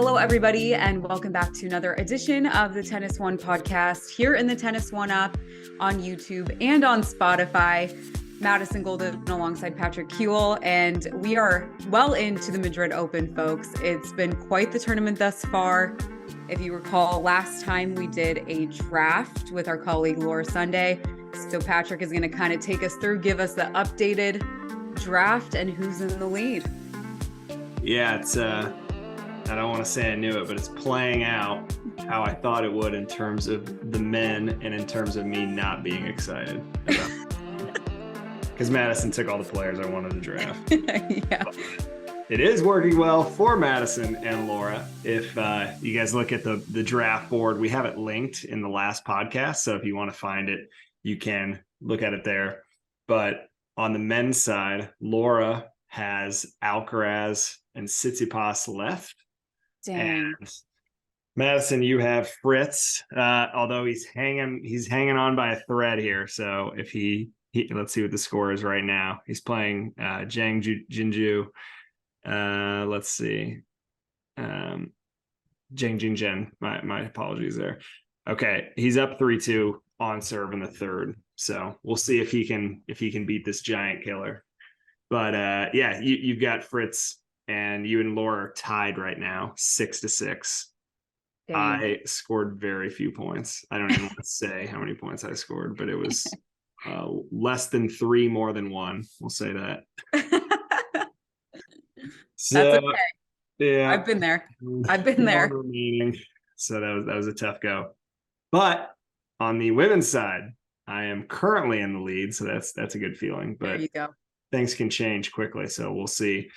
Hello, everybody, and welcome back to another edition of the TennisONE podcast here in the TennisONE app on YouTube and on Spotify. Madison Golden alongside Patrick Kuhle, and we are well into the Madrid Open, folks. It's been quite the tournament thus far. If you recall, last time we did a draft with our colleague Laura Sunday. So Patrick is going to kind of take us through, give us the updated draft and who's in the lead. Yeah, it's I don't want to say I knew it, but it's playing out how I thought it would in terms of the men and in terms of me not being excited because Madison took all the players I wanted to draft. Yeah. It is working well for Madison and Laura. If you guys look at the draft board, we have it linked in the last podcast. So if you want to find it, you can look at it there. But on the men's side, Laura has Alcaraz and Tsitsipas left. Dang. And Madison, you have Fritz, although he's hanging on by a thread here. So if he let's see what the score is right now. He's playing Zhang Jinju. Let's see. Zhang Jingzhen. My apologies there. Okay, he's up 3-2 on serve in the third. So we'll see if he can beat this giant killer. But yeah, you've got Fritz and you and Laura are tied right now, 6-6. Dang. I scored very few points. I don't even want to say how many points I scored, but it was less than 3 more than 1. We'll say that. So, that's okay. Yeah, I've been there. Remaining. So that was a tough go. But on the women's side, I am currently in the lead, so that's a good feeling. But there you go. Things can change quickly, so we'll see.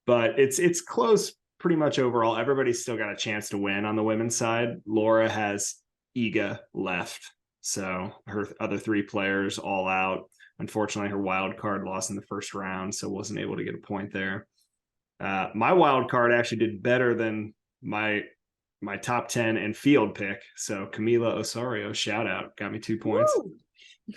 But it's close pretty much overall. Everybody's still got a chance to win on the women's side. Laura has Iga left, so her other 3 players all out. Unfortunately, her wild card lost in the first round, so wasn't able to get a point there. My wild card actually did better than my top 10 and field pick. So Camila Osorio, shout out, got me 2 points.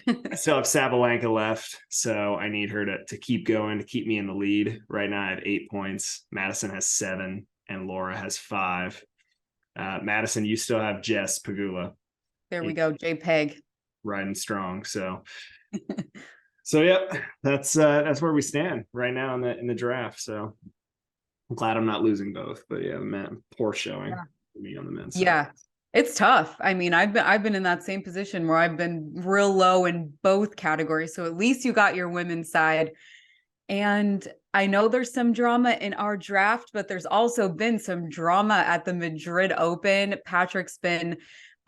I still have Sabalenka left, so I need her to keep going to keep me in the lead. Right now I have 8 points. Madison has 7 and Laura has 5. Madison, you still have Jess Pagula. There we go, JPEG. Riding strong. So yep, that's where we stand right now in the draft. So I'm glad I'm not losing both, but yeah, man, poor showing for me on the men's side. Yeah, it's tough. I mean, I've been in that same position where I've been real low in both categories. So at least you got your women's side. And I know there's some drama in our draft, but there's also been some drama at the Madrid Open. Patrick's been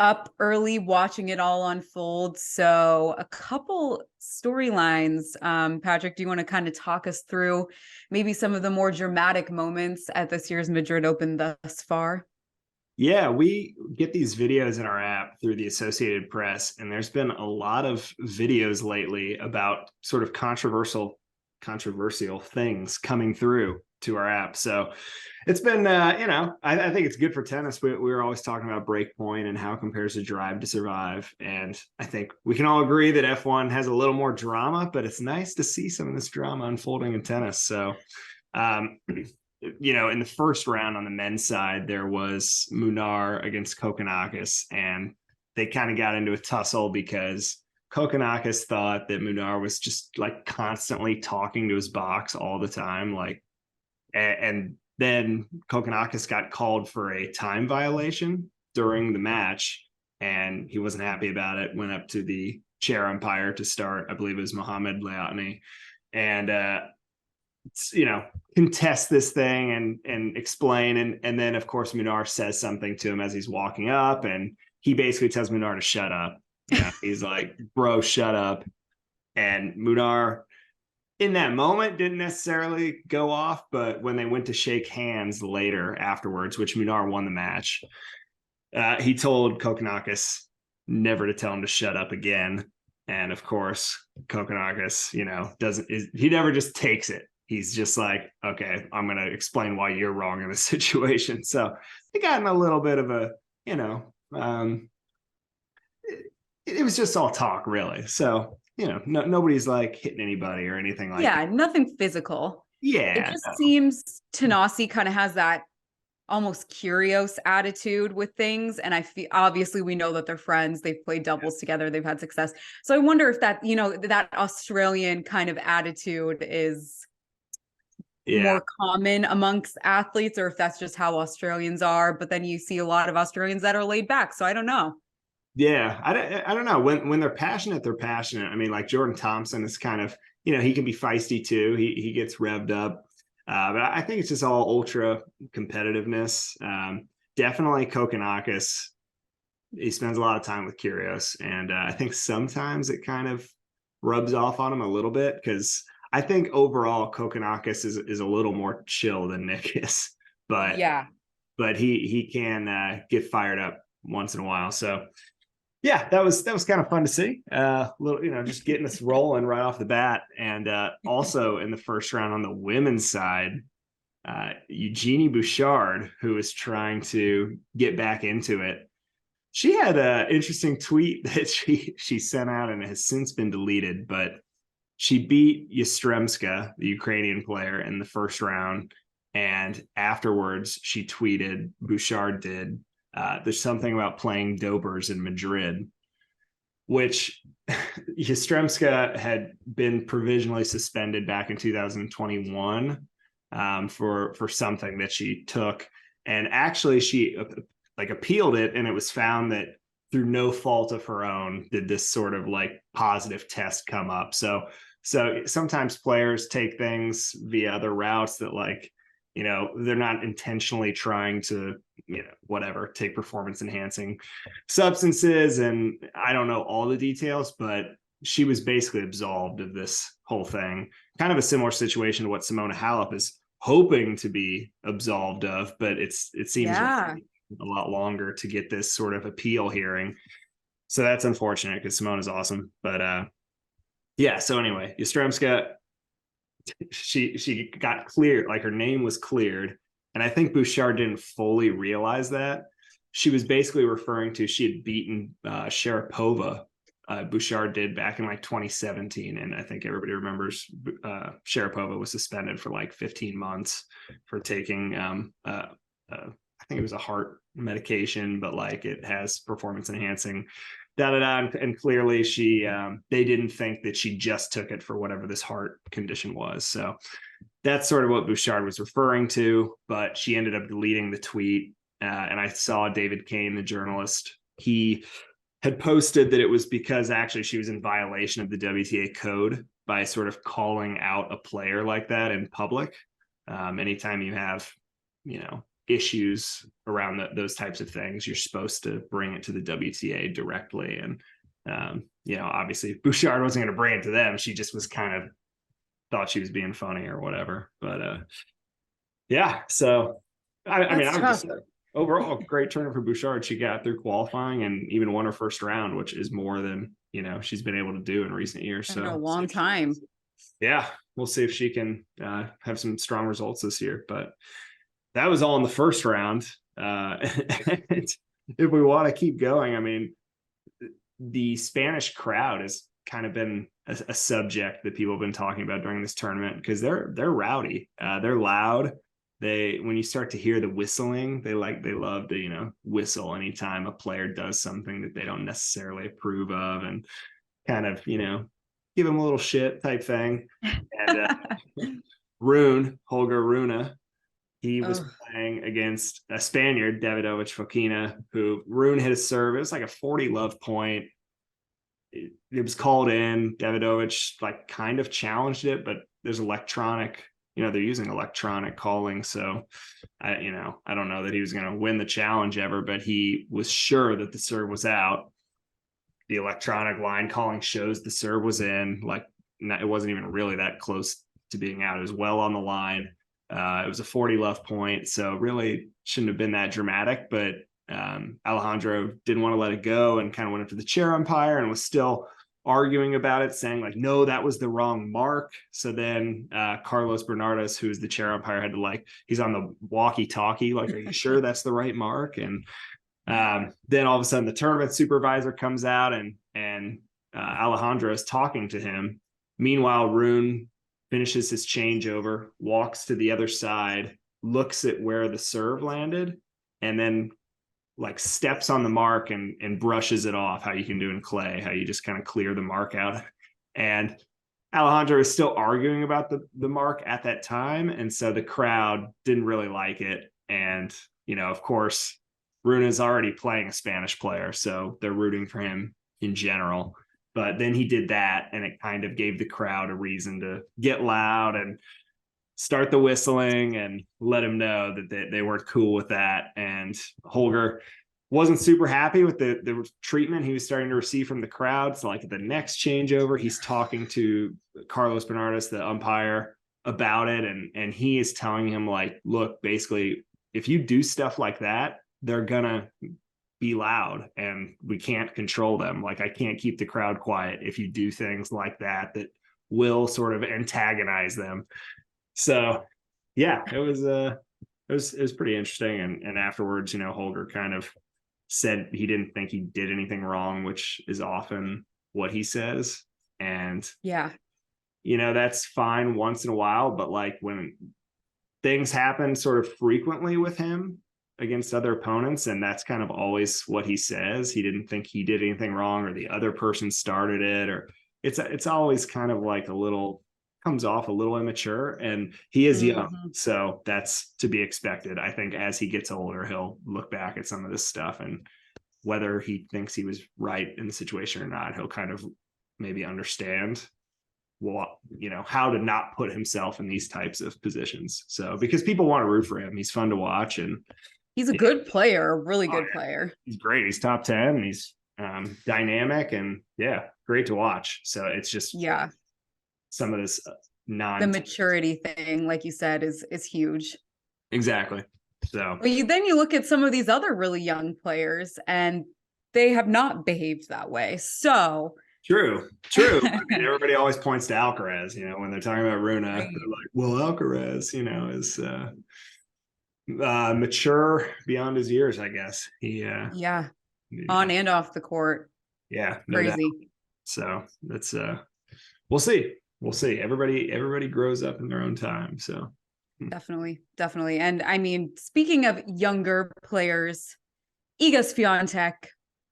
up early watching it all unfold. So a couple storylines. Patrick, do you want to kind of talk us through maybe some of the more dramatic moments at this year's Madrid Open thus far? Yeah, we get these videos in our app through the Associated Press, and there's been a lot of videos lately about sort of controversial things coming through to our app. So it's been, I think it's good for tennis. We were always talking about breakpoint and how it compares to Drive to Survive. And I think we can all agree that F1 has a little more drama, but it's nice to see some of this drama unfolding in tennis. So, in the first round on the men's side, there was Munar against Kokkinakis, and they kind of got into a tussle because Kokkinakis thought that Munar was just like constantly talking to his box all the time, and then Kokkinakis got called for a time violation during the match, and he wasn't happy about it. Went up to the chair umpire to start, I believe it was Mohamed Leotni, and contest this thing and explain, and then of course Munar says something to him as he's walking up, and he basically tells Munar to shut up. He's like, bro, shut up. And Munar in that moment didn't necessarily go off, but when they went to shake hands later afterwards, which Munar won the match, he told Kokkinakis never to tell him to shut up again. And of course Kokkinakis he never just takes it. He's just like, okay, I'm going to explain why you're wrong in this situation. So they got in a little bit of a, it was just all talk, really. So, nobody's like hitting anybody or anything like that. Yeah, nothing physical. Yeah. It just seems Tanasi kind of has that almost curious attitude with things. And I feel, obviously we know that they're friends, they've played doubles together, they've had success. So I wonder if that, that Australian kind of attitude is Yeah. more common amongst athletes, or if that's just how Australians are. But then you see a lot of Australians that are laid back. So I don't know. Yeah, I don't know. When they're passionate, they're passionate. I mean, like Jordan Thompson is kind of, he can be feisty too. He gets revved up. But I think it's just all ultra competitiveness. Definitely Kokkinakis. He spends a lot of time with Kyrgios, and I think sometimes it kind of rubs off on him a little bit, because I think overall Kokkinakis is a little more chill than Nick is, but Yeah. he can get fired up once in a while. So yeah, that was kind of fun to see. Little, just getting us rolling right off the bat. And also in the first round on the women's side, Eugenie Bouchard, who is trying to get back into it. She had an interesting tweet that she sent out, and it has since been deleted, but she beat Yastremska, the Ukrainian player, in the first round. And afterwards, she tweeted, Bouchard did, there's something about playing Dobers in Madrid, which Yastremska had been provisionally suspended back in 2021 for something that she took. And actually, she appealed it, and it was found that through no fault of her own did this sort of positive test come up. So sometimes players take things via other routes that they're not intentionally trying to, whatever, take performance enhancing substances. And I don't know all the details, but she was basically absolved of this whole thing. Kind of a similar situation to what Simona Halep is hoping to be absolved of, but it seems like a lot longer to get this sort of appeal hearing. So that's unfortunate, because Simona's awesome. But yeah, so anyway, Yastremska, she got cleared, her name was cleared. And I think Bouchard didn't fully realize that. She was basically referring to, she had beaten Sharapova. Bouchard did back in 2017. And I think everybody remembers Sharapova was suspended for 15 months for taking, I think it was a heart medication, but it has performance enhancing and clearly they didn't think that she just took it for whatever this heart condition was. So that's sort of what Bouchard was referring to, but she ended up deleting the tweet. And I saw David Kane, the journalist, he had posted that it was because actually she was in violation of the WTA code by sort of calling out a player like that in public. Anytime you have, issues around those types of things, you're supposed to bring it to the WTA directly. And, obviously Bouchard wasn't going to bring it to them. She just was kind of thought she was being funny or whatever. But yeah, so I mean, I would just say overall great tournament for Bouchard. She got through qualifying and even won her first round, which is more than, she's been able to do in recent years. So in a long time. Yeah, we'll see if she can have some strong results this year. But that was all in the first round. If we want to keep going, I mean, the Spanish crowd has kind of been a subject that people have been talking about during this tournament, because they're rowdy, they're loud. When you start to hear the whistling, they love to whistle anytime a player does something that they don't necessarily approve of, and kind of give them a little shit type thing. And Holger Rune, he was playing against a Spaniard, Davidovich Fokina, who Rune hit a serve. It was a 40 love point. It was called in. Davidovich kind of challenged it, but there's electronic, they're using electronic calling. So I don't know that he was going to win the challenge ever, but he was sure that the serve was out. The electronic line calling shows the serve was in. It wasn't even really that close to being out. It was well on the line. It was a 40 love point, so really shouldn't have been that dramatic, but Alejandro didn't want to let it go and kind of went up to the chair umpire and was still arguing about it, saying no, that was the wrong mark. So then Carlos Bernardes, who's the chair umpire, had to he's on the walkie-talkie, are you sure that's the right mark? And then all of a sudden the tournament supervisor comes out and Alejandro is talking to him. Meanwhile, Rune finishes his changeover, walks to the other side, looks at where the serve landed and then like steps on the mark and brushes it off, how you can do in clay, how you just kind of clear the mark out. And Alejandro is still arguing about the mark at that time. And so the crowd didn't really like it. And, of course, Runa's already playing a Spanish player, so they're rooting for him in general. But then he did that, and it kind of gave the crowd a reason to get loud and start the whistling and let him know that they weren't cool with that. And Holger wasn't super happy with the treatment he was starting to receive from the crowd. So like at the next changeover, he's talking to Carlos Bernardes, the umpire, about it. And he is telling him like, look, basically, if you do stuff like that, they're gonna be loud and we can't control them. Like I can't keep the crowd quiet if you do things like that will sort of antagonize them. So yeah, it was pretty interesting. And afterwards, Holger kind of said he didn't think he did anything wrong, which is often what he says. And yeah, that's fine once in a while, but like when things happen sort of frequently with him against other opponents, and that's kind of always what he says, he didn't think he did anything wrong or the other person started it, or it's always kind of like comes off a little immature, and he is young, so that's to be expected. I think as he gets older, he'll look back at some of this stuff, and whether he thinks he was right in the situation or not, he'll kind of maybe understand how to not put himself in these types of positions. So because people want to root for him, he's fun to watch, and he's a good player, a really good player. He's great. He's top 10. And he's dynamic and great to watch. So it's just some of this the maturity thing, like you said, is huge. Exactly. So but then you look at some of these other really young players and they have not behaved that way. So True. I mean, everybody always points to Alcaraz, when they're talking about Runa, they're like, well, Alcaraz, is mature beyond his years, I guess. He on and off the court. Yeah. Crazy. No, so that's we'll see. Everybody grows up in their own time. So definitely. And I mean, speaking of younger players, Iga Swiatek,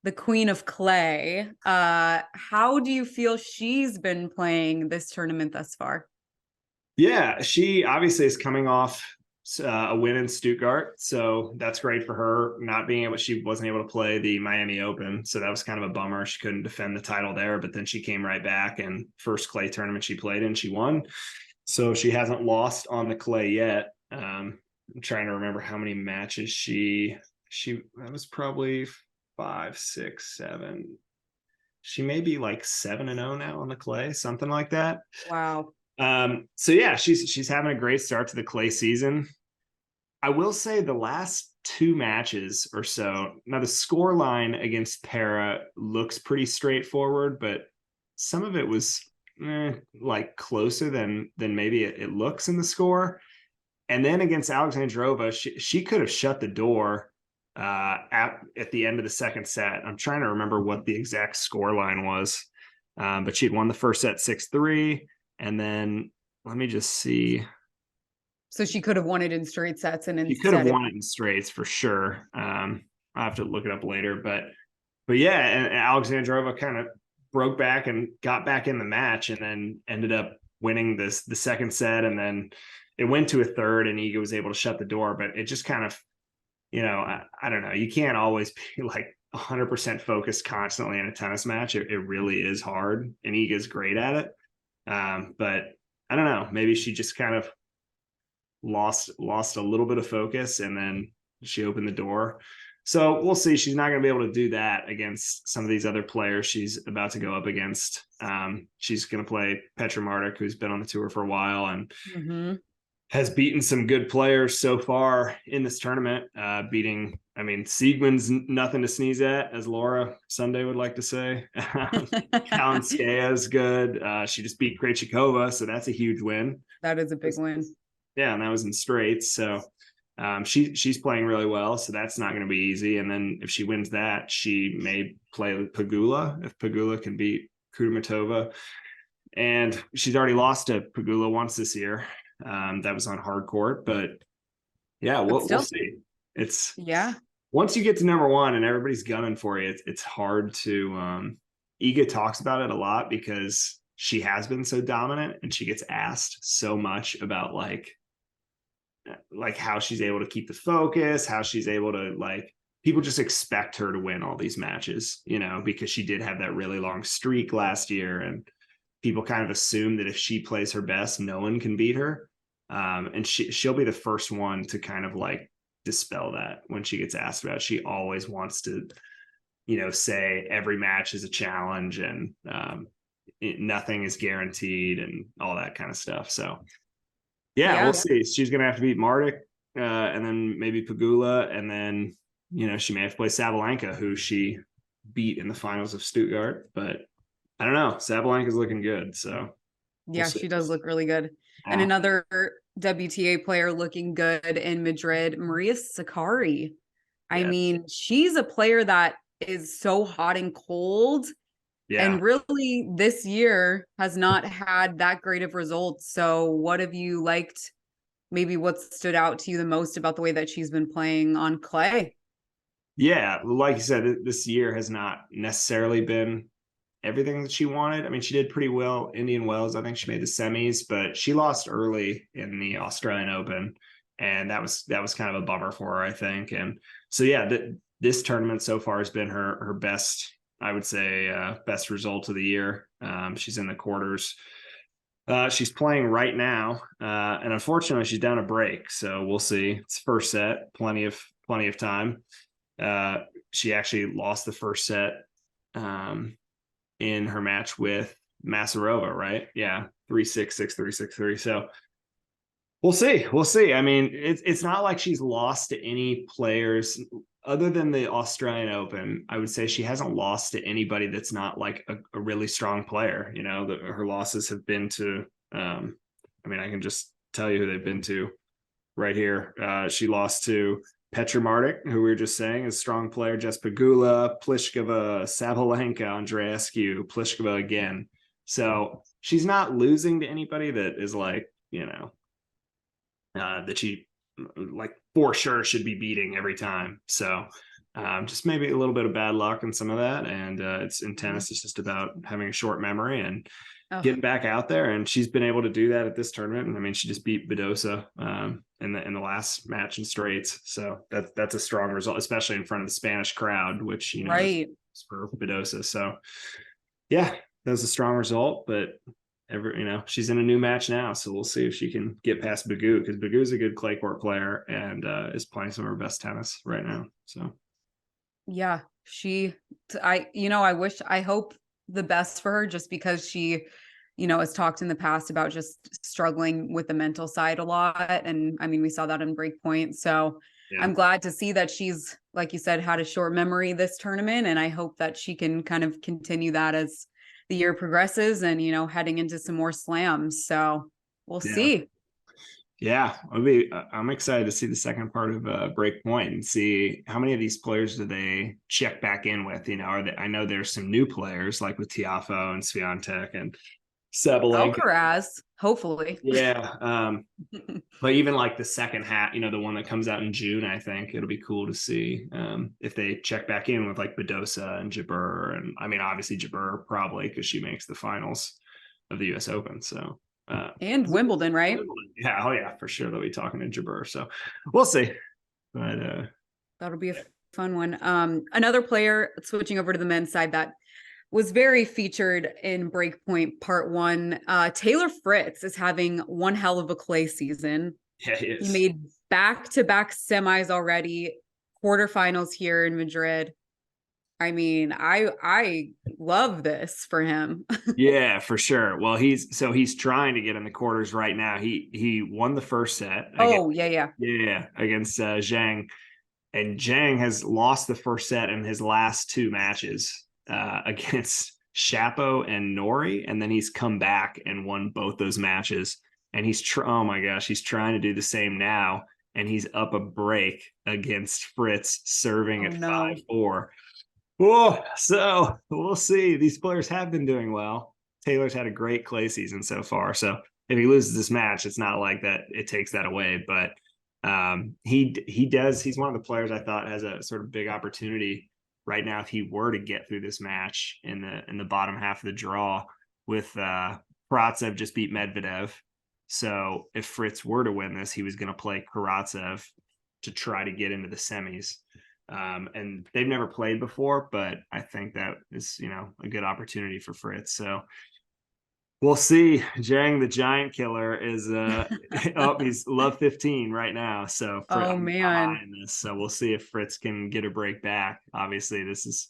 the queen of clay, how do you feel she's been playing this tournament thus far? Yeah, she obviously is coming off a win in Stuttgart, so that's great for her. She wasn't able to play the Miami Open, so that was kind of a bummer. She couldn't defend the title there, but then she came right back, and first clay tournament she played in, she won. So she hasn't lost on the clay yet. I'm trying to remember how many matches she that was probably 5, 6, 7. She may be like 7-0 now on the clay, something like that. Wow. So yeah, she's having a great start to the clay season. I will say the last 2 matches or so, now the score line against Para looks pretty straightforward, but some of it was like closer than maybe it looks in the score. And then against Alexandrova, she could have shut the door at the end of the second set. I'm trying to remember what the exact score line was, but she'd won the first set 6-3. And then let me just see. So she could have won it in straight sets, and she could have won it in straights for sure. I'll have to look it up later, but yeah, and Alexandrova kind of broke back and got back in the match, and then ended up winning the second set, and then it went to a third, and Iga was able to shut the door. But it just kind of, I don't know. You can't always be like 100% focused constantly in a tennis match. It really is hard, and Iga's great at it. But I don't know, maybe she just kind of lost a little bit of focus, and then she opened the door. So we'll see. She's not going to be able to do that against some of these other players she's about to go up against. She's going to play Petra Martic, who's been on the tour for a while and has beaten some good players so far in this tournament. Siegmund's nothing to sneeze at, as Laura Sunday would like to say. Kalinskaya is good. She just beat Krejcikova, so that's a huge win. That is a big win. Yeah, and that was in straights. So she's playing really well, so that's not going to be easy. And then if she wins that, she may play with Pegula, if Pegula can beat Kudermetova. And she's already lost to Pegula once this year. That was on hard court, but Yeah, but we'll still, see. It's yeah. once you get to number one and everybody's gunning for you, it's hard to Iga talks about it a lot because she has been so dominant and she gets asked so much about like how she's able to keep the focus, how she's able to people just expect her to win all these matches, because she did have that really long streak last year and people kind of assume that if she plays her best, no one can beat her. And she'll be the first one to kind of dispel that when she gets asked about it. She always wants to, say every match is a challenge and nothing is guaranteed and all that kind of stuff. So yeah, we'll see. She's going to have to beat Martic and then maybe Pagula. And then, she may have to play Sabalenka, who she beat in the finals of Stuttgart. But I don't know. Sabalenka's looking good. So yeah, she does look really good. And Yeah. another WTA player looking good in Madrid, Maria Sakkari. I mean, she's a player that is so hot and cold. Yeah. And really, this year has not had that great of results. So, what have you liked? Maybe what stood out to you the most about the way that she's been playing on clay? Yeah, like you said, this year has not necessarily been everything that she wanted. I mean, she did pretty well. Indian Wells, I think she made the semis, but she lost early in the Australian Open, and that was kind of a bummer for her, I think. And so, yeah, this tournament so far has been her best, I would say, best result of the year. She's in the quarters. She's playing right now, and unfortunately, she's down a break. So we'll see. It's first set, plenty of time. She actually lost the first set in her match with Masarova, right? Yeah, 3-6, 6-3, 6-3. So we'll see. I mean, it's not like she's lost to any players other than the Australian Open. I would say she hasn't lost to anybody that's not like a really strong player. Her losses have been to, I mean, I can just tell you who they've been to right here. She lost to Petra Martic, who we were just saying is a strong player, Jess Pagula, Pliskova, Sabalenka, Andreescu, Pliskova again. So she's not losing to anybody that is that she for sure should be beating every time. So just maybe a little bit of bad luck in some of that. And it's in tennis, it's just about having a short memory and getting back out there. And she's been able to do that at this tournament. And I mean, she just beat Badosa in the last match in straights. So that's a strong result, especially in front of the Spanish crowd, which, Right. is for Badosa. So yeah, that was a strong result, but she's in a new match now, so we'll see if she can get past Bagu, because Bagu's a good clay court player and is playing some of her best tennis right now. So yeah, I hope the best for her, just because she, has talked in the past about just struggling with the mental side a lot. And I mean, we saw that in Breakpoint. So I'm glad to see that she's, like you said, had a short memory this tournament. And I hope that she can kind of continue that as the year progresses and, heading into some more slams. So we'll see. Yeah, I'm excited to see the second part of Breakpoint and see how many of these players do they check back in with. I know there's some new players like with Tiafoe and Swiatek and Sabalenka. Alcaraz, hopefully. Yeah. But even like the second half, the one that comes out in June, I think it'll be cool to see if they check back in with like Badosa and Jabeur. And I mean, obviously Jabeur probably, because she makes the finals of the US Open. So and Wimbledon, right? Yeah. Oh yeah, for sure. They'll be talking to Jabeur. So we'll see. But that'll be a fun one. Another player, switching over to the men's side, that was very featured in Breakpoint Part 1. Taylor Fritz is having one hell of a clay season. Yeah, he made back-to-back semis already, quarterfinals here in Madrid. I mean, I love this for him. Yeah, for sure. Well, he's trying to get in the quarters right now. He won the first set. Against Zhang, and Zhang has lost the first set in his last two matches against Shapo and Nori, and then he's come back and won both those matches. And oh my gosh, he's trying to do the same now, and he's up a break against Fritz, serving at 5-4. Oh, so we'll see. These players have been doing well. Taylor's had a great clay season so far. So if he loses this match, it's not like that it takes that away. But He's one of the players I thought has a sort of big opportunity right now if he were to get through this match in the bottom half of the draw with Karatsev just beat Medvedev. So if Fritz were to win this, he was going to play Karatsev to try to get into the semis. And they've never played before, but I think that is, a good opportunity for Fritz. So we'll see. Zhang, the giant killer, is he's love 15 right now. So Oh I'm man. eyeing this. So we'll see if Fritz can get a break back. Obviously, this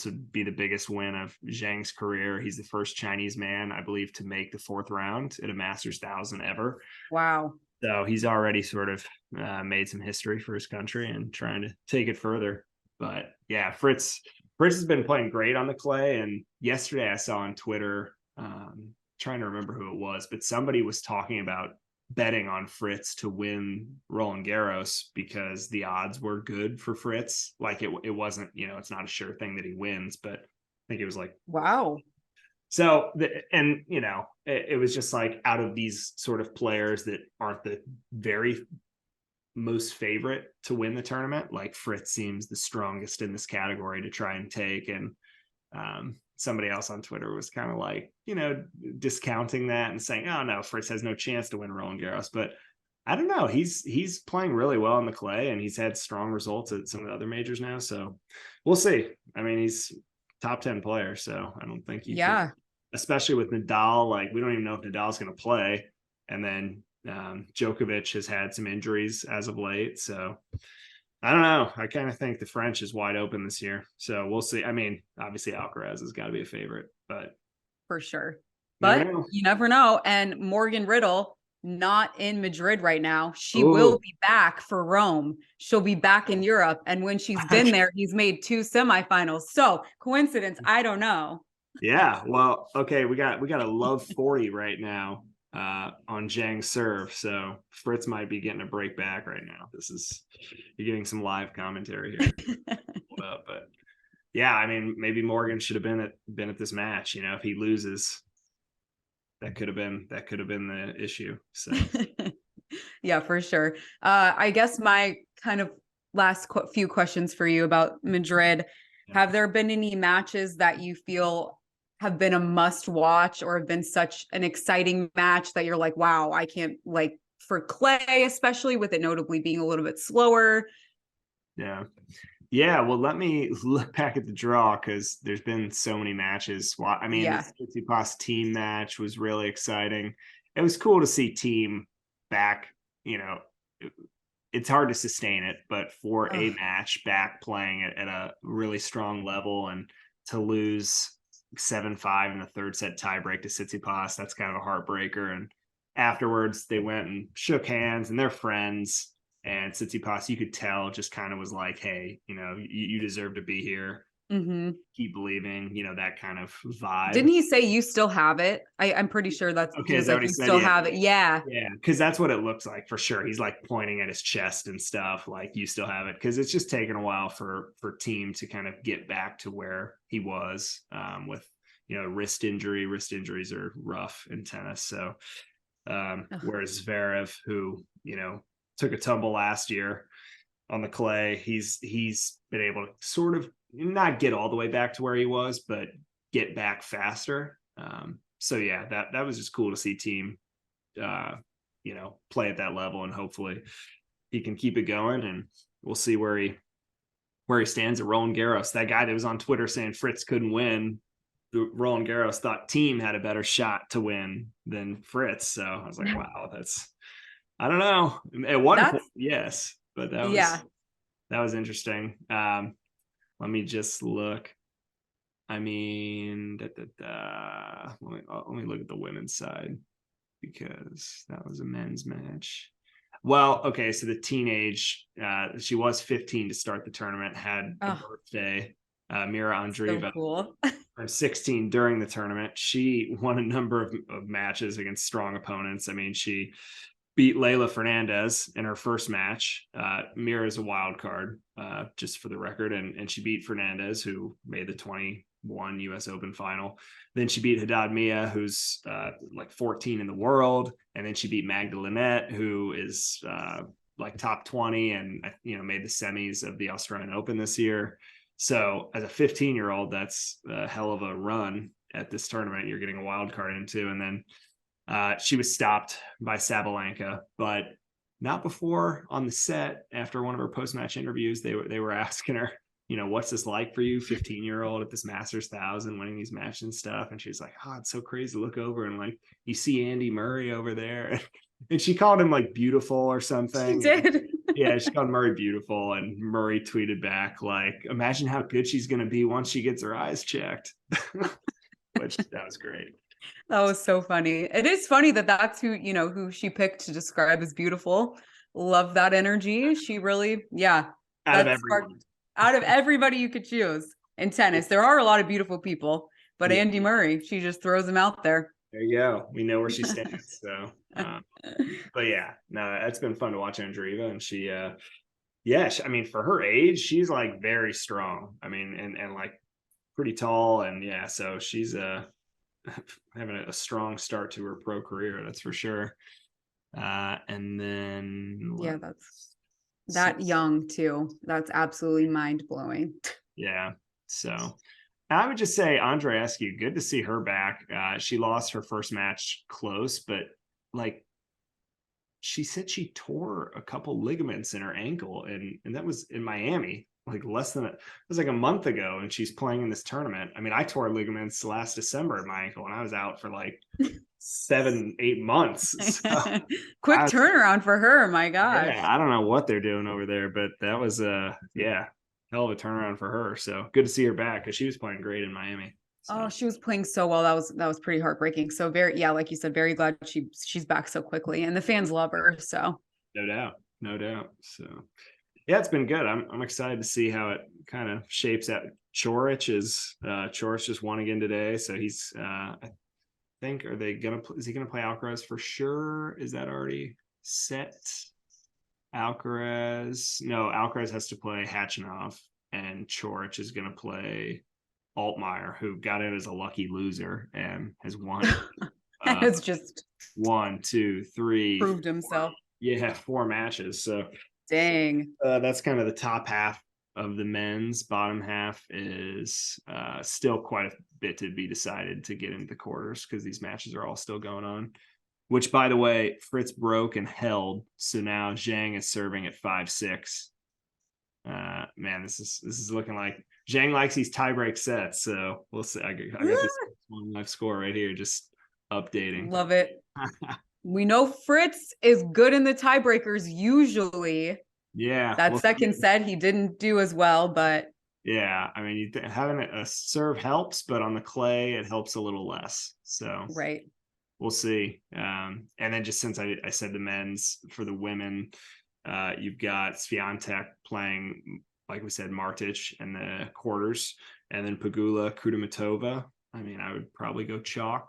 would be the biggest win of Zhang's career. He's the first Chinese man, I believe, to make the fourth round at a Masters 1000 ever. Wow. So he's already sort of made some history for his country and trying to take it further. But yeah, Fritz has been playing great on the clay. And yesterday I saw on Twitter, trying to remember who it was, but somebody was talking about betting on Fritz to win Roland Garros because the odds were good for Fritz. Like it wasn't, it's not a sure thing that he wins, but I think it was like, wow. So, it was just like out of these sort of players that aren't the very most favorite to win the tournament, like Fritz seems the strongest in this category to try and take. And somebody else on Twitter was kind of like, discounting that and saying, oh no, Fritz has no chance to win Roland Garros. But I don't know. He's playing really well on the clay and he's had strong results at some of the other majors now. So we'll see. I mean, he's top 10 player. So I don't think you can, especially with Nadal, like we don't even know if Nadal's going to play. And then Djokovic has had some injuries as of late. So I don't know. I kind of think the French is wide open this year. So we'll see. I mean, obviously Alcaraz has got to be a favorite, but for sure. But you never know. And Morgan Riddle, not in Madrid right now. She will be back for Rome. She'll be back in Europe. And when she's been there, he's made 2 semifinals. So coincidence, I don't know. Yeah. Well, okay. We got a love 40 right now on Zhang's serve. So Fritz might be getting a break back right now. You're getting some live commentary here. But yeah, I mean, maybe Morgan should have been at this match. If he loses, that could have been the issue. So yeah, for sure. I guess my kind of last few questions for you about Madrid. Have there been any matches that you feel have been a must watch or have been such an exciting match that you're like, wow, I can't, like, for clay, especially with it notably being a little bit slower? Yeah, well, let me look back at the draw because there's been so many matches. Well, I mean, the Tsitsipas team match was really exciting. It was cool to see team back. It's hard to sustain it, but for a match back playing at a really strong level and to lose 7-5 in the third set tiebreak to Tsitsipas, that's kind of a heartbreaker. And afterwards, they went and shook hands and they're friends. And Tsitsipas, you could tell, just kind of was like, hey, you deserve to be here. Mm-hmm. Keep believing, that kind of vibe. Didn't he say you still have it? I'm pretty sure that's okay. Is that what he said? Still have it. Yeah. Yeah. Because that's what it looks like for sure. He's like pointing at his chest and stuff, like you still have it. Because it's just taken a while for team to kind of get back to where he was with wrist injury. Wrist injuries are rough in tennis. So whereas Zverev, who took a tumble last year on the clay, he's been able to sort of not get all the way back to where he was, but get back faster. So yeah, that was just cool to see team play at that level, and hopefully he can keep it going, and we'll see where he stands at Roland Garros. That guy that was on Twitter saying Fritz couldn't win the Roland Garros thought team had a better shot to win than Fritz. So I was like, wow, I don't know. At one point, yes, but that was interesting. Let me just look. I mean, let me look at the women's side because that was a men's match. Well, okay, so the teenage, she was 15 to start the tournament, had a birthday. Mira Andreeva, so cool. 16 during the tournament. She won a number of matches against strong opponents. I mean, she beat Leylah Fernandez in her first match. Mira is a wild card, just for the record, and she beat Fernandez, who made the 21 U.S. Open final. Then she beat Haddad Mia, who's like 14 in the world, and then she beat Magda Linette, who is like top 20 and, made the semis of the Australian Open this year. So as a 15-year-old, that's a hell of a run at this tournament you're getting a wild card into. And then she was stopped by Sabalenka, but not before on the set. After one of her post-match interviews, they were asking her, what's this like for you, 15-year-old at this Masters 1000, winning these matches and stuff. And she's like, oh, it's so crazy to look over and like you see Andy Murray over there. And she called him like beautiful or something. She did. Yeah, she called Murray beautiful. And Murray tweeted back, like, imagine how good she's going to be once she gets her eyes checked. Which that was great. That was so funny. It is funny that that's who she picked to describe as beautiful. Love that energy. She really, yeah. Out of everyone. Out of everybody you could choose in tennis. There are a lot of beautiful people, but Yeah. Andy Murray, she just throws them out there. There you go. We know where she stands. So, but yeah, no, it's been fun to watch Andreeva. And she, I mean, for her age, she's like very strong. I mean, and like pretty tall. And yeah, so she's having a strong start to her pro career. That's for sure. And then that's young too. That's absolutely mind blowing. Yeah. So I would just say Andreescu, good to see her back. She lost her first match close, but like she said she tore a couple ligaments in her ankle, and that was in Miami, like it was like a month ago, and she's playing in this tournament. I mean, I tore ligaments last December in my ankle, and I was out for like 7-8 months. So quick turnaround for her, my gosh. Yeah, I don't know what they're doing over there, but that was hell of a turnaround for her. So good to see her back, because she was playing great in Miami. So. Oh, she was playing so well. That was pretty heartbreaking. So like you said, very glad she's back so quickly, and the fans love her. So no doubt. So yeah, it's been good. I'm excited to see how it kind of shapes out. Coric just won again today, so he's I think is he gonna play Alcaraz for sure? Is that already set? Alcaraz has to play Khachanov, and Coric is gonna play Altmaier, who got in as a lucky loser and has won. It's just 1, 2, 3 proved himself. 4 matches. So dang, that's kind of the top half of the men's. Bottom half is still quite a bit to be decided to get into the quarters, because these matches are all still going on. Which, by the way, Fritz broke and held. So now Zhang is serving at 5-6. Man, this is looking like Zhang likes these tiebreak sets. So we'll see. I got this one live score right here, just updating. Love it. We know Fritz is good in the tiebreakers usually. Yeah. That second set he didn't do as well, but yeah, I mean, having a serve helps, but on the clay it helps a little less. So right. We'll see. And then just since I said the men's, for the women, you've got Swiatek playing, like we said, Martic in the quarters, and then Pegula, Kudermetova. I mean, I would probably go chalk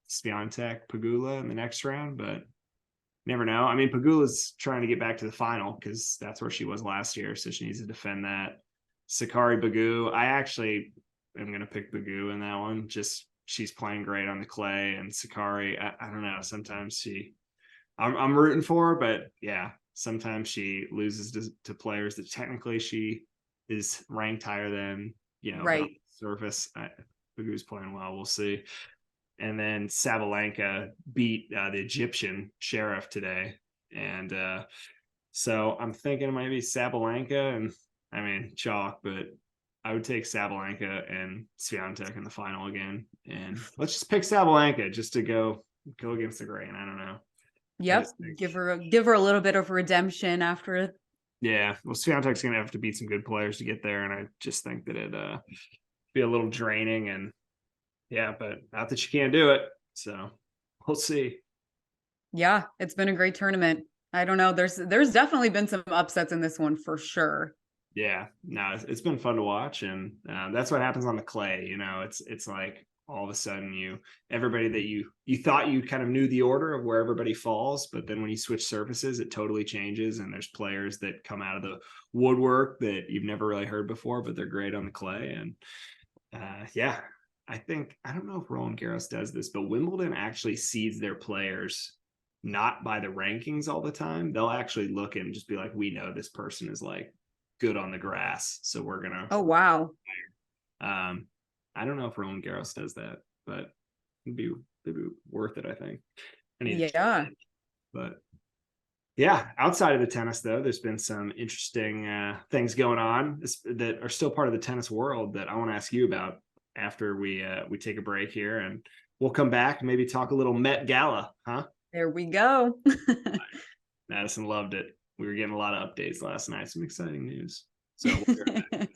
Swiatek, Pegula in the next round, but never know. I mean, Pegula's trying to get back to the final, because that's where she was last year, so she needs to defend that. Sakari Bagu, I actually am going to pick Bagu in that one. Just she's playing great on the clay, and Sakari, I don't know. Sometimes I'm rooting for her, but yeah, sometimes she loses to players that technically she is ranked higher than, right. Surface. Bagu's playing well. We'll see. And then Sabalenka beat the Egyptian Sheriff today. And so I'm thinking it might be Sabalenka, and I mean, chalk, but I would take Sabalenka and Swiatek in the final again. And let's just pick Sabalenka just to go against the grain. I don't know. Yep. Give her a little bit of redemption after it. Yeah. Well, Swiatek's going to have to beat some good players to get there. And I just think that it'd be a little draining, and yeah, but not that you can't do it. So we'll see. Yeah. It's been a great tournament. I don't know. There's definitely been some upsets in this one for sure. Yeah, no, it's been fun to watch, and that's what happens on the clay. It's like all of a sudden everybody that you thought you kind of knew the order of where everybody falls, but then when you switch surfaces, it totally changes, and there's players that come out of the woodwork that you've never really heard before, but they're great on the clay. And yeah, I don't know if Roland Garros does this, but Wimbledon actually seeds their players not by the rankings all the time. They'll actually look and just be like, we know this person is like good on the grass, so we're gonna. Oh, wow. I don't know if Roland Garros does that, but it'd be worth it, I think. I need to Yeah. but yeah, outside of the tennis, though, there's been some interesting things going on that are still part of the tennis world that I want to ask you about after we take a break here, and we'll come back and maybe talk a little Met Gala, huh? There we go. Madison loved it. We were getting a lot of updates last night. Some exciting news. So we'll be right back.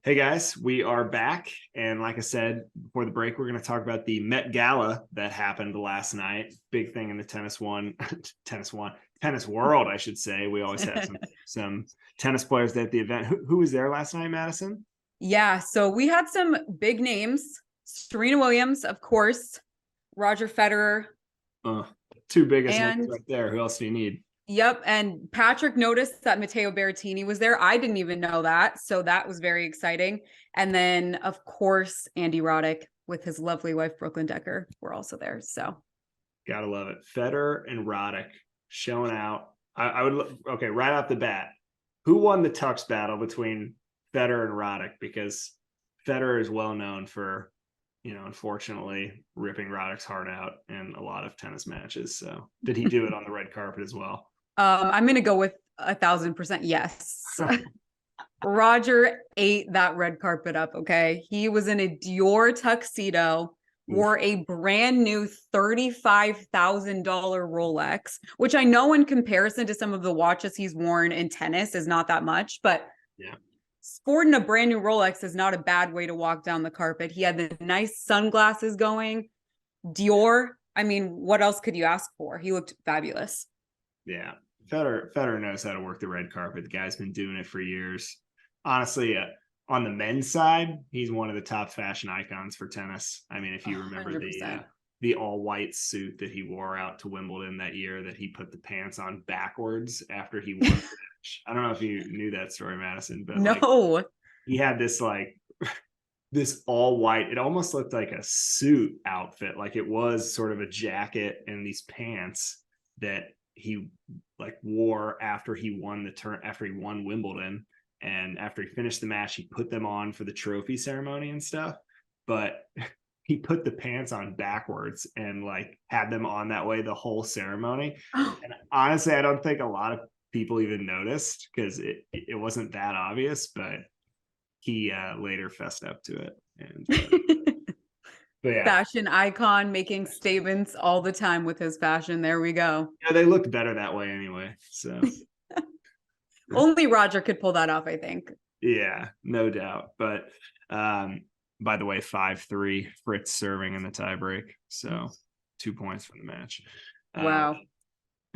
Hey guys, we are back. And like I said before the break, we're going to talk about the Met Gala that happened last night. Big thing in the tennis world, I should say. We always have some tennis players at the event. Who was there last night, Madison? Yeah, so we had some big names. Serena Williams, of course, Roger Federer. Two biggest names right there. Who else do you need? Yep. And Patrick noticed that Matteo Berrettini was there. I didn't even know that. So that was very exciting. And then, of course, Andy Roddick with his lovely wife, Brooklyn Decker, were also there. So gotta love it. Federer and Roddick showing out. I would okay, right off the bat. Who won the tux battle between Federer and Roddick? Because Federer is well known for, unfortunately, ripping Roddick's heart out in a lot of tennis matches. So did he do it on the red carpet as well? I'm going to go with 1,000% yes. Roger ate that red carpet up, okay? He was in a Dior tuxedo, wore a brand new $35,000 Rolex, which I know in comparison to some of the watches he's worn in tennis is not that much, but yeah, sporting a brand new Rolex is not a bad way to walk down the carpet. He had the nice sunglasses going. Dior, I mean, what else could you ask for? He looked fabulous. Yeah. Federer knows how to work the red carpet. The guy's been doing it for years. Honestly, on the men's side, he's one of the top fashion icons for tennis. I mean, if you remember 100%. the all white suit that he wore out to Wimbledon that year, that he put the pants on backwards after he won the match. I don't know if you knew that story, Madison, but no, he had this this all white. It almost looked like a suit outfit. Like it was sort of a jacket and these pants that he wore after he won after he won Wimbledon, and after he finished the match, he put them on for the trophy ceremony and stuff. But he put the pants on backwards and had them on that way the whole ceremony. And honestly, I don't think a lot of people even noticed because it wasn't that obvious. But he later fessed up to it. And but yeah. Fashion icon making statements all the time with his fashion. There we go. Yeah, they looked better that way anyway. So only Roger could pull that off, I think. Yeah, no doubt. But by the way, 5-3 Fritz serving in the tiebreak. So 2 points from the match. Wow.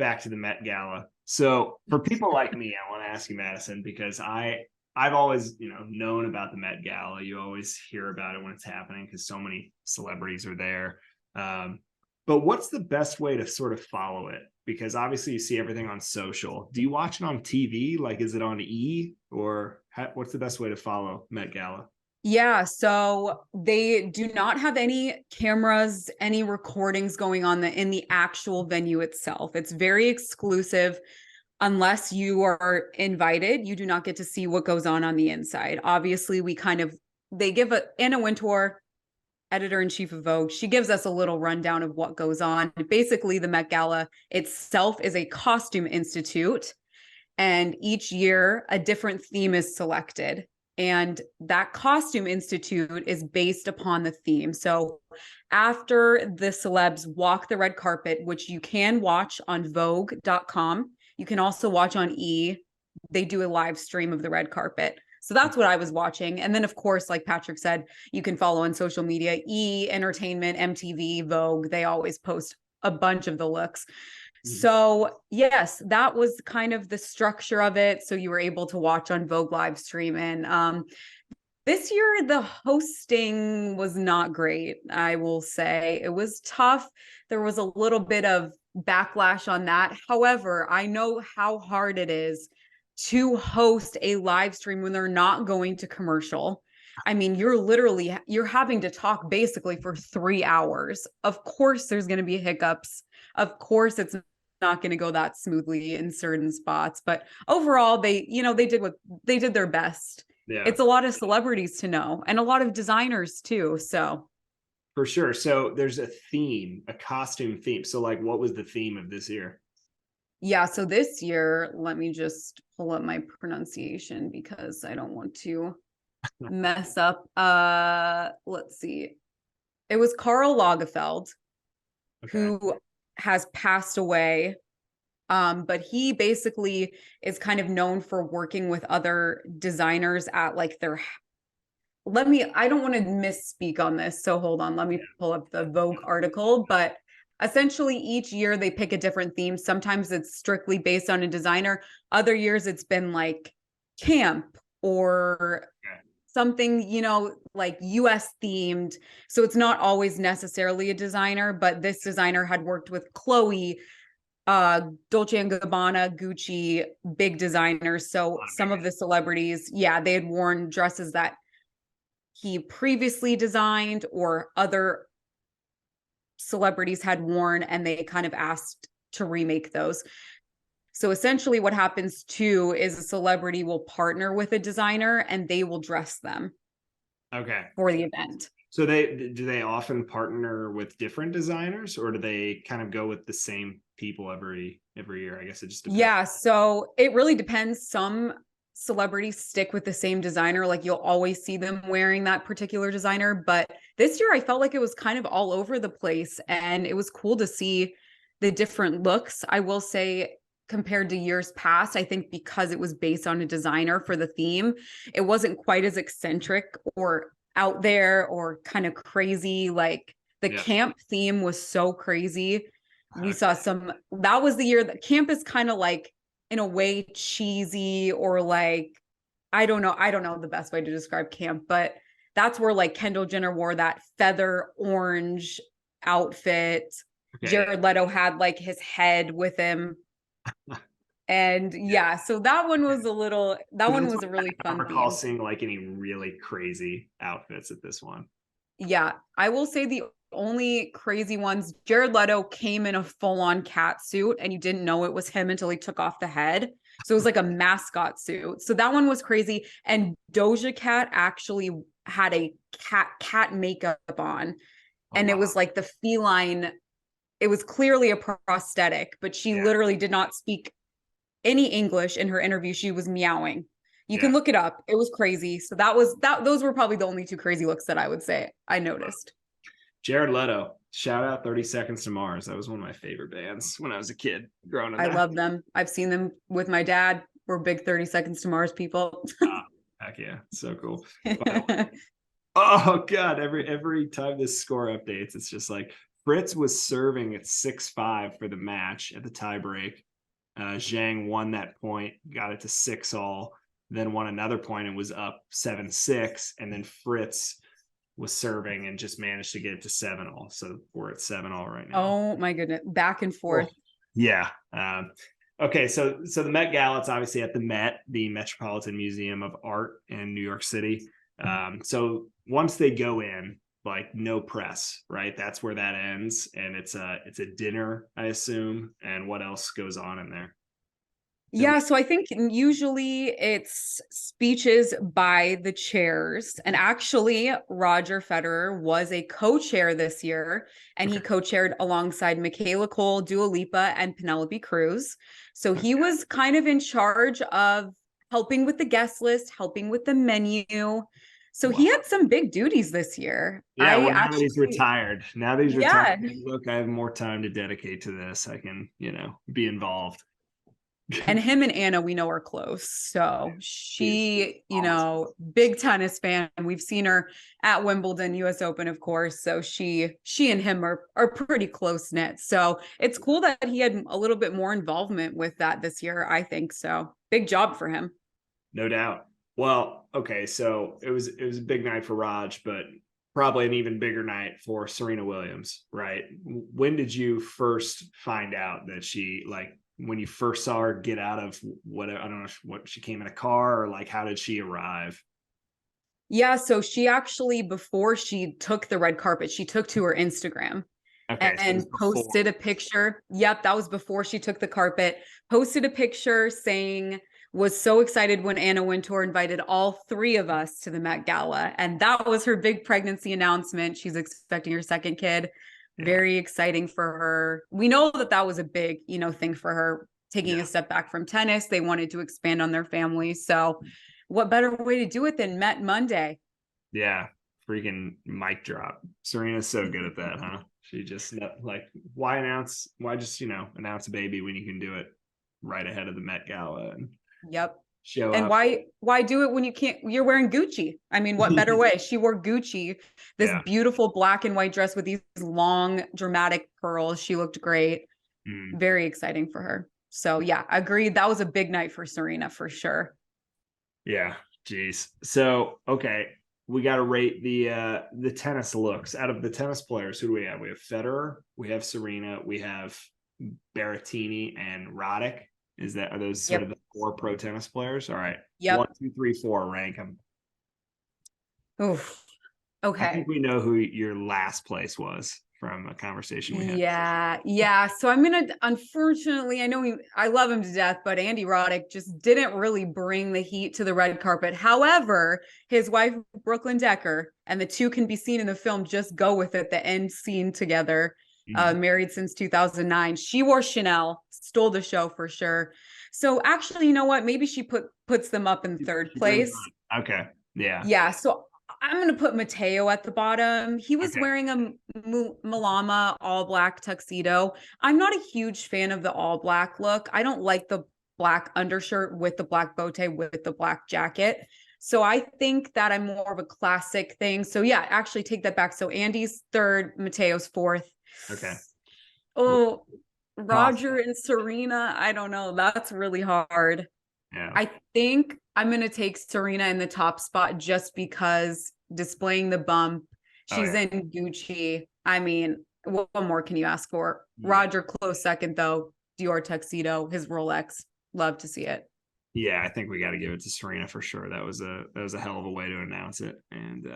Back to the Met Gala. So for people like me, I want to ask you, Madison, because I've always, known about the Met Gala. You always hear about it when it's happening because so many celebrities are there. But what's the best way to sort of follow it? Because obviously you see everything on social. Do you watch it on TV? Is it on E? Or what's the best way to follow Met Gala? Yeah, so they do not have any cameras, any recordings going on in the actual venue itself. It's very exclusive. Unless you are invited, you do not get to see what goes on the inside. Obviously, they give Anna Wintour, editor-in-chief of Vogue, she gives us a little rundown of what goes on. Basically, the Met Gala itself is a costume institute, and each year a different theme is selected. And that costume institute is based upon the theme. So after the celebs walk the red carpet, which you can watch on Vogue.com, you can also watch on E. They do a live stream of the red carpet. So that's what I was watching. And then, of course, like Patrick said, you can follow on social media, E, Entertainment, MTV, Vogue. They always post a bunch of the looks. So yes, that was kind of the structure of it. So you were able to watch on Vogue live stream. And this year, the hosting was not great, I will say. It was tough. There was a little bit of backlash on that. However, I know how hard it is to host a live stream when they're not going to commercial. I mean, you're having to talk basically for 3 hours. Of course, there's going to be hiccups. Of course, it's not going to go that smoothly in certain spots, but overall, they did their best. Yeah, It's a lot of celebrities to know and a lot of designers too. So, for sure. So there's a theme, a costume theme. So like, what was the theme of this year? yeah, so this year, let me just pull up my pronunciation because I don't want to mess up. Let's see. It was Karl Lagerfeld, Okay. who has passed away. But he basically is kind of known for working with other designers at like I don't want to misspeak on this. So hold on, let me pull up the Vogue article. But essentially, each year they pick a different theme. Sometimes it's strictly based on a designer, other years it's been like camp or something, like US themed. So it's not always necessarily a designer, but this designer had worked with Chloe, Dolce and Gabbana, Gucci, big designers. So some of the celebrities, yeah, they had worn dresses that he previously designed or other celebrities had worn, and they kind of asked to remake those. So essentially what happens too is a celebrity will partner with a designer and they will dress them Okay. for the event. So do they often partner with different designers, or do they kind of go with the same people every year? I guess it just depends. Yeah, so it really depends. Some celebrities stick with the same designer, like you'll always see them wearing that particular designer. But this year I felt like it was kind of all over the place, and it was cool to see the different looks. I will say, compared to years past, I think because it was based on a designer for the theme, it wasn't quite as eccentric or out there or kind of crazy. Like the camp theme was so crazy. We saw that was the year that camp is kind of like, in a way, cheesy, or like, I don't know the best way to describe camp, but that's where like Kendall Jenner wore that feather orange outfit. Okay. Jared Leto had like his head with him. And yeah, so that one was a really I don't fun recall theme. seeing like any really crazy outfits at this one. Yeah, I will say the only crazy ones, Jared Leto came in a full-on cat suit and you didn't know it was him until he took off the head. So it was like a mascot suit. So that one was crazy. And Doja Cat actually had a cat makeup on. Oh, And wow. it was like the feline, it was clearly a prosthetic, but she literally did not speak any English in her interview. She was meowing. You can look it up. It was crazy. So those were probably the only two crazy looks that I would say I noticed. Jared Leto, shout out 30 Seconds to Mars. That was one of my favorite bands when I was a kid growing up. I love them. I've seen them with my dad. We're big 30 Seconds to Mars people. Heck yeah, so cool. Oh god, every time this score updates, it's just like Fritz was serving at 6-5 for the match at the tiebreak. Zhang won that point, got it to 6-all, then won another point and was up 7-6, and then Fritz was serving and just managed to get it to 7-all. So we're at 7-all right now. Oh my goodness, back and forth. Oh, yeah. Okay, so the Met Gala, it's obviously at the Met, the Metropolitan Museum of Art in New York City. So once they go in, like no press, right? That's where that ends, and it's a dinner, I assume. And what else goes on in there? Yeah, so I think usually it's speeches by the chairs. And actually, Roger Federer was a co-chair this year, and he co-chaired alongside Michaela Cole, Dua Lipa, and Penelope Cruz. So he was kind of in charge of helping with the guest list, helping with the menu. So he had some big duties this year. Yeah, well, now that he's retired, look, I have more time to dedicate to this. I can, be involved. And him and Anna, we know, are close. So she, big tennis fan. We've seen her at Wimbledon, US Open, of course. So she and him are pretty close knit. So it's cool that he had a little bit more involvement with that this year, I think. So big job for him. No doubt. Well, okay, so it was a big night for Raj, but probably an even bigger night for Serena Williams, right? When did you first find out that she, like, when you first saw her get out of whatever, I don't know what, she came in a car, or like, how did she arrive? Yeah, so she actually, before she took the red carpet, she took to her Instagram Okay, so it was and before. posted a picture. Yep, that was before she took the carpet. Posted a picture saying, was so excited when Anna Wintour invited all three of us to the Met Gala. And that was her big pregnancy announcement. She's expecting her second kid. Yeah, Very exciting for her. We know that that was a big, thing for her, taking yeah, a step back from tennis. They wanted to expand on their family. So what better way to do it than Met Monday? yeah. Freaking mic drop. Serena's so good at that, huh? She just like, why announce? Why just announce a baby when you can do it right ahead of the Met Gala and Yep. show And up? why do it when you can't, you're wearing Gucci? I mean, what better way? She wore Gucci, this Yeah. beautiful black and white dress with these long dramatic pearls. She looked great. Mm. Very exciting for her. So yeah, agreed. That was a big night for Serena for sure. Yeah. Jeez. So okay, we got to rate the tennis looks. Out of the tennis players, who do we have? We have Federer, we have Serena, we have Berrettini and Roddick. Are those sort of Yep. the four pro tennis players? All right. One, Yep. two, three, four, rank them. Oof. I think Okay. we know who your last place was from a conversation we had. Yeah, yeah. So I'm gonna, unfortunately, I love him to death, but Andy Roddick just didn't really bring the heat to the red carpet. However, his wife Brooklyn Decker, and the two can be seen in the film Just Go With It, the end scene together, Mm. married since 2009. She wore Chanel, stole the show for sure. So actually, you know what? Maybe she puts them up in third She brings place. on. Okay. Yeah. Yeah, so I'm going to put Matteo at the bottom. He was Okay. wearing a Malama all black tuxedo. I'm not a huge fan of the all black look. I don't like the black undershirt with the black bow tie with the black jacket. So I think that I'm more of a classic thing. So yeah, actually take that back. So Andy's third, Matteo's fourth. Okay. Oh, Toss. Roger and Serena, I don't know. That's really hard. Yeah. I think I'm going to take Serena in the top spot just because displaying the bump. Oh She's yeah. in Gucci. I mean, what more can you ask for? Yeah. Roger, close second, though. Dior tuxedo, his Rolex. Love to see it. Yeah, I think we got to give it to Serena for sure. That was a hell of a way to announce it. And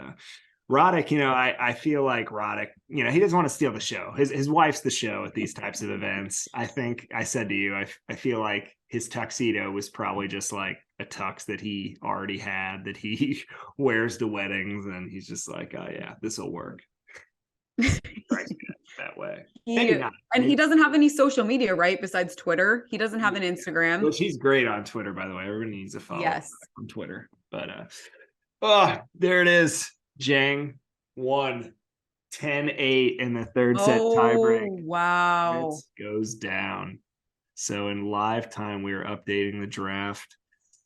Roddick, I feel like Roddick, he doesn't want to steal the show. His wife's the show at these types of events. I think I said to you, I feel like his tuxedo was probably just like a tux that he already had that he wears to weddings, and he's just like, oh yeah, this will work. Right that way. He Maybe not. and he doesn't have any social media, right? Besides Twitter. He doesn't have an Instagram. Which he's great on Twitter, by the way. Everybody needs to follow Yes. on Twitter. But oh, there it is. Jang won 10-8 in the third set tiebreak. Wow. It goes down. So in live time, we are updating the draft.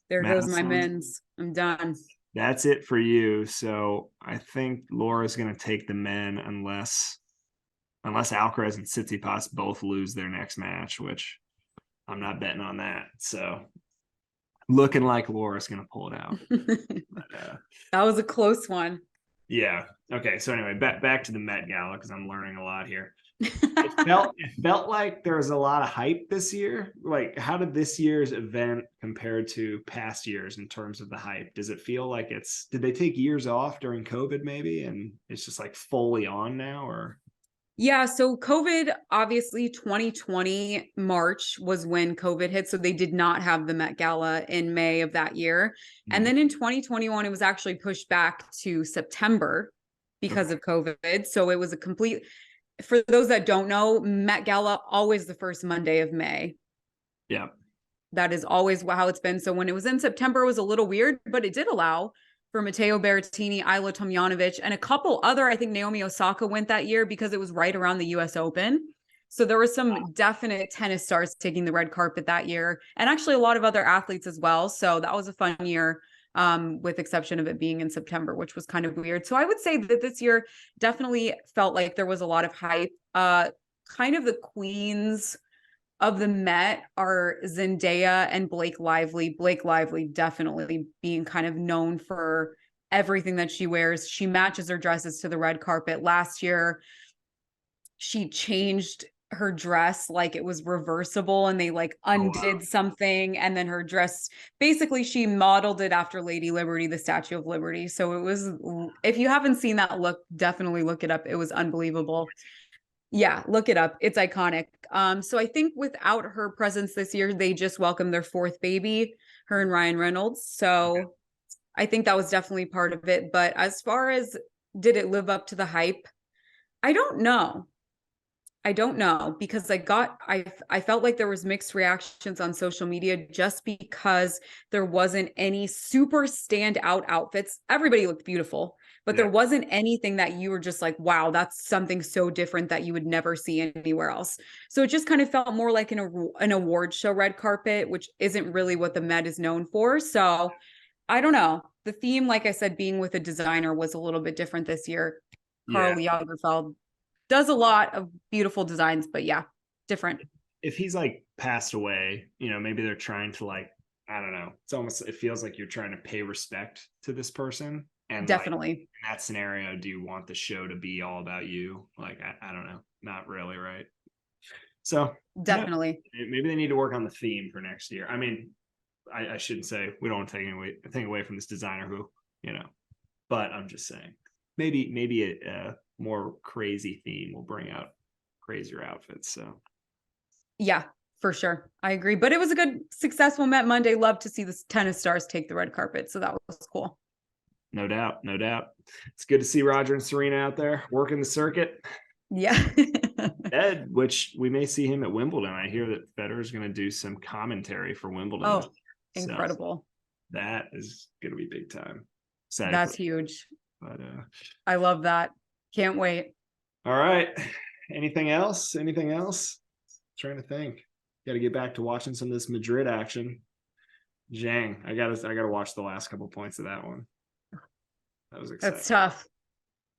There goes my Madison, men's. I'm done. that's it for you. So I think Laura's going to take the men unless Alcaraz and Tsitsipas both lose their next match, which I'm not betting on that. So looking like Laura's going to pull it out. But, that was a close one. yeah. Okay. So anyway, back to the Met Gala because I'm learning a lot here. It felt like there was a lot of hype this year. Like, how did this year's event compare to past years in terms of the hype? Does it feel like did they take years off during COVID maybe, and it's just like fully on now, or? Yeah, so COVID, obviously 2020 March was when COVID hit. So they did not have the Met Gala in May of that year. And then in 2021, it was actually pushed back to September because of COVID. So it was for those that don't know, Met Gala always the first Monday of May. Yeah. That is always how it's been. So when it was in September, it was a little weird, but it did allow for Matteo Berrettini, Ajla Tomljanovic, and a couple other. I think Naomi Osaka went that year because it was right around the US Open. So there were some definite tennis stars taking the red carpet that year, and actually a lot of other athletes as well. So that was a fun year, with exception of it being in September, which was kind of weird. So I would say that this year definitely felt like there was a lot of hype. Kind of the queens of the Met are Zendaya and Blake Lively. Blake Lively definitely being kind of known for everything that she wears. She matches her dresses to the red carpet. Last year, she changed her dress like it was reversible and they like undid something, and then her dress, basically she modeled it after Lady Liberty, the Statue of Liberty. So it was, if you haven't seen that look, definitely look it up. It was unbelievable. Yeah, look it up. It's iconic. So I think without her presence this year, they just welcomed their fourth baby, her and Ryan Reynolds. So I think that was definitely part of it. But as far as did it live up to the hype? I don't know. I don't know, because I felt like there was mixed reactions on social media just because there wasn't any super standout outfits. Everybody looked beautiful, but there wasn't anything that you were just like, wow, that's something so different that you would never see anywhere else. So it just kind of felt more like an award show red carpet, which isn't really what the Met is known for. So I don't know. The theme, like I said, being with a designer was a little bit different this year. Karl Lagerfeld does a lot of beautiful designs, but yeah, different. If he's like passed away, you know, maybe they're trying to like, I don't know. It's almost, it feels like you're trying to pay respect to this person. And definitely like, in that scenario, do you want the show to be all about you? Like, I don't know. Not really, right? So definitely. Maybe they need to work on the theme for next year. I mean, I shouldn't say we don't want to take anything away from this designer who, you know, but I'm just saying maybe a more crazy theme will bring out crazier outfits. So yeah, for sure. I agree. But it was a good, successful Met Monday. Love to see the tennis stars take the red carpet. So that was cool. No doubt. No doubt. It's good to see Roger and Serena out there working the circuit. Yeah. Ed, which we may see him at Wimbledon. I hear that Federer's going to do some commentary for Wimbledon. Oh, incredible. So that is going to be big time. Excited. That's huge. But I love that. Can't wait. All right. Anything else? Trying to think. Got to get back to watching some of this Madrid action. Zhang, I gotta watch the last couple points of that one. That was exciting. That's tough.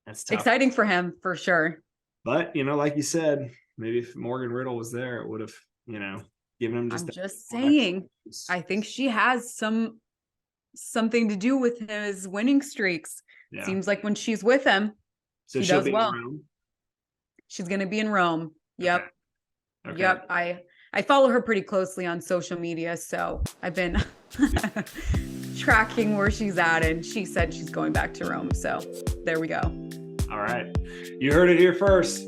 That's tough. Exciting for him, for sure. But, you know, like you said, maybe if Morgan Riddle was there, it would have, you know, given him just. I'm just saying, I think she has something to do with his winning streaks. Yeah. Seems like when she's with him, so she does well. She's going to be in Rome. Yep. Okay. Yep. I follow her pretty closely on social media, so I've been tracking where she's at, and she said she's going back to Rome. So there we go. All right. You heard it here first.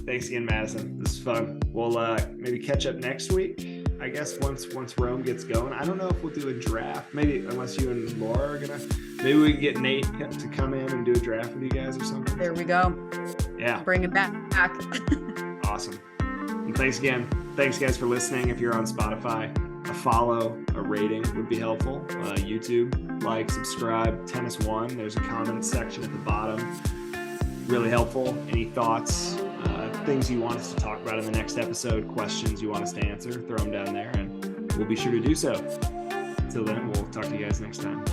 Thanks again, Madison. This is fun. We'll maybe catch up next week, I guess, once Rome gets going. I don't know if we'll do a draft. Maybe, unless you and Laura are going to. Maybe we can get Nate to come in and do a draft with you guys or something. There we go. Yeah. Bring it back. Awesome. And thanks again. Thanks, guys, for listening. If you're on Spotify, a follow, a rating would be helpful. YouTube, like, subscribe. TennisONE. There's a comment section at the bottom. Really helpful. Any thoughts, things you want us to talk about in the next episode, questions you want us to answer, throw them down there, and we'll be sure to do so. Until then, we'll talk to you guys next time.